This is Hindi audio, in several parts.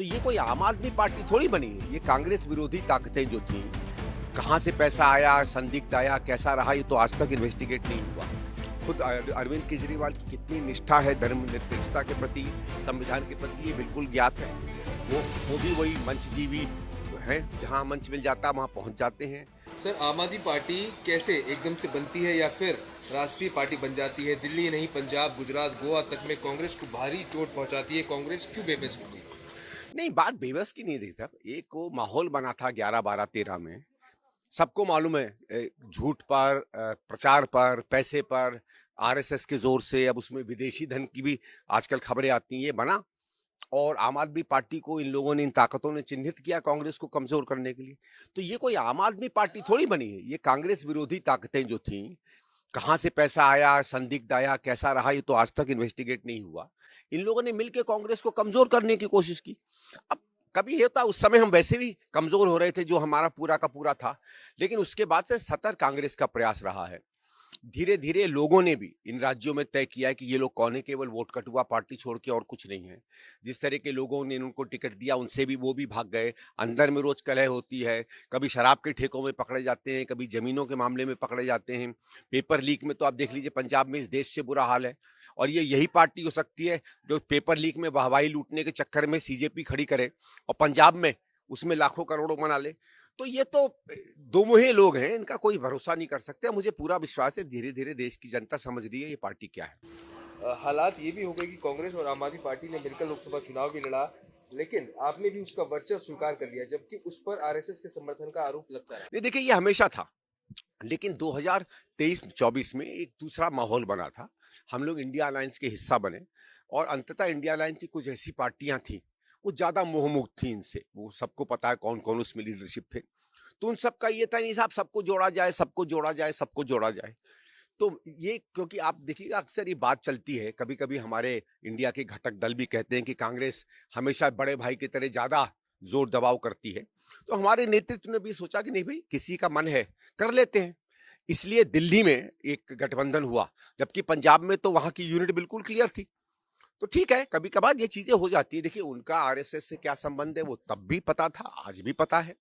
तो ये कोई आम आदमी पार्टी थोड़ी बनी है, ये कांग्रेस विरोधी ताकतें जो थी, कहाँ से पैसा आया, संदिग्ध आया, कैसा रहा, ये तो आज तक इन्वेस्टिगेट नहीं हुआ। खुद अरविंद केजरीवाल की कितनी निष्ठा है धर्मनिरपेक्षता के प्रति, संविधान के प्रति, ये बिल्कुल ज्ञात है। वो भी वही मंचजीवी है, जहाँ मंच मिल जाता वहाँ पहुँच जाते हैं। सर, आम आदमी पार्टी कैसे एकदम से बनती है या फिर राष्ट्रीय पार्टी बन जाती है? दिल्ली नहीं, पंजाब, गुजरात, गोवा तक में कांग्रेस को भारी चोट पहुंचाती है। कांग्रेस क्यों बेबस हो गई? नहीं, बात बेबस की नहीं थी साहब। एक वो माहौल बना था 11, 12, 13 में। सबको मालूम है झूठ पर, प्रचार पर, पैसे पर, आरएसएस के जोर से, अब उसमें विदेशी धन की भी आजकल खबरें आती हैं, ये बना। और आम आदमी पार्टी को इन लोगों ने, इन ताकतों ने चिन्हित किया कांग्रेस को कमजोर करने के लिए। तो ये कोई आम आदमी पार्टी थोड़ी बनी है, ये कांग्रेस विरोधी ताकतें जो थी, कहाँ से पैसा आया, संदिग्ध आया, कैसा रहा, ये तो आज तक इन्वेस्टिगेट नहीं हुआ। इन लोगों ने मिलकर कांग्रेस को कमजोर करने की कोशिश की। अब कभी होता, उस समय हम वैसे भी कमजोर हो रहे थे, जो हमारा पूरा का पूरा था, लेकिन उसके बाद से सतत कांग्रेस का प्रयास रहा है। धीरे धीरे लोगों ने भी इन राज्यों में तय किया है कि ये लोग कौन है, केवल वोट कटुआ पार्टी छोड़ के और कुछ नहीं है। जिस तरह के लोगों ने उनको टिकट दिया, उनसे भी वो भी भाग गए। अंदर में रोज कलह होती है, कभी शराब के ठेकों में पकड़े जाते हैं, कभी जमीनों के मामले में पकड़े जाते हैं। पेपर लीक में तो आप देख लीजिए, पंजाब में इस देश से बुरा हाल है। और ये यही पार्टी हो सकती है जो पेपर लीक में वाहवाही लूटने के चक्कर में सीजेपी खड़ी करे और पंजाब में उसमें लाखों करोड़ों बना ले। तो ये तो दोमुहे लोग हैं, इनका कोई भरोसा नहीं कर सकते। मुझे पूरा विश्वास है धीरे धीरे देश की जनता समझ रही है ये पार्टी क्या है। हालात ये भी हो गए कि कांग्रेस और आम आदमी पार्टी ने मिलकर लोकसभा चुनाव भी लड़ा, लेकिन आपने भी उसका वर्चस्व स्वीकार कर लिया, जबकि उस पर आरएसएस के समर्थन का आरोप लगता है। नहीं, देखिए, ये हमेशा था, लेकिन 2023-24 में एक दूसरा माहौल बना था। हम लोग इंडिया अलायंस के हिस्सा बने और अंततः इंडिया अलायंस की कुछ ऐसी पार्टियां थी, कुछ ज्यादा मोहमुक्त थी इनसे, वो सबको पता है कौन कौन उसमें लीडरशिप थे। तो उन सबका ये था, नहीं साहब, सबको जोड़ा जाए, सबको जोड़ा जाए, सबको जोड़ा जाए। तो ये, क्योंकि आप देखिएगा अक्सर ये बात चलती है, कभी कभी हमारे इंडिया के घटक दल भी कहते हैं कि कांग्रेस हमेशा बड़े भाई की तरह ज्यादा जोर दबाव करती है। तो हमारे नेतृत्व ने भी सोचा कि नहीं भाई, किसी का मन है, कर लेते हैं। इसलिए दिल्ली में एक गठबंधन हुआ, जबकि पंजाब में तो वहां की यूनिट बिल्कुल क्लियर थी। तो ठीक है, कभी कभार ये चीजें हो जाती है। देखिए, उनका आरएसएस से क्या संबंध है वो तब भी पता था, आज भी पता है।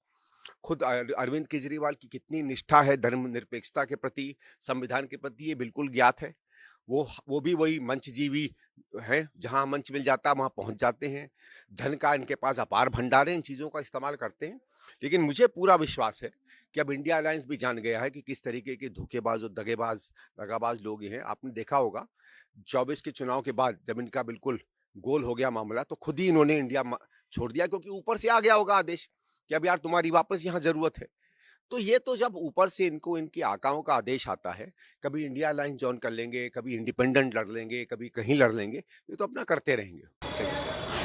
खुद अरविंद केजरीवाल की कितनी निष्ठा है धर्मनिरपेक्षता के प्रति, संविधान के प्रति, ये बिल्कुल ज्ञात है। वो भी वही मंचजीवी है, जहां मंच मिल जाता वहां पहुंच जाते हैं। धन का इनके पास अपार भंडार है, इन चीजों का इस्तेमाल करते हैं। लेकिन मुझे पूरा विश्वास है कि अब इंडिया अलायंस भी जान गया है कि किस तरीके के धोखेबाज और दगाबाज लोग ये हैं। आपने देखा होगा 24 के चुनाव के बाद जब इनका बिल्कुल गोल हो गया मामला, तो खुद ही इन्होंने इंडिया छोड़ दिया, क्योंकि ऊपर से आ गया होगा आदेश कि अब यार तुम्हारी वापस यहाँ जरूरत है। तो ये तो जब ऊपर से इनको इनकी आकाओं का आदेश आता है, कभी इंडिया अलायंस ज्वाइन कर लेंगे, कभी इंडिपेंडेंट लड़ लेंगे, कभी कहीं लड़ लेंगे, ये तो अपना करते रहेंगे। Thank you sir.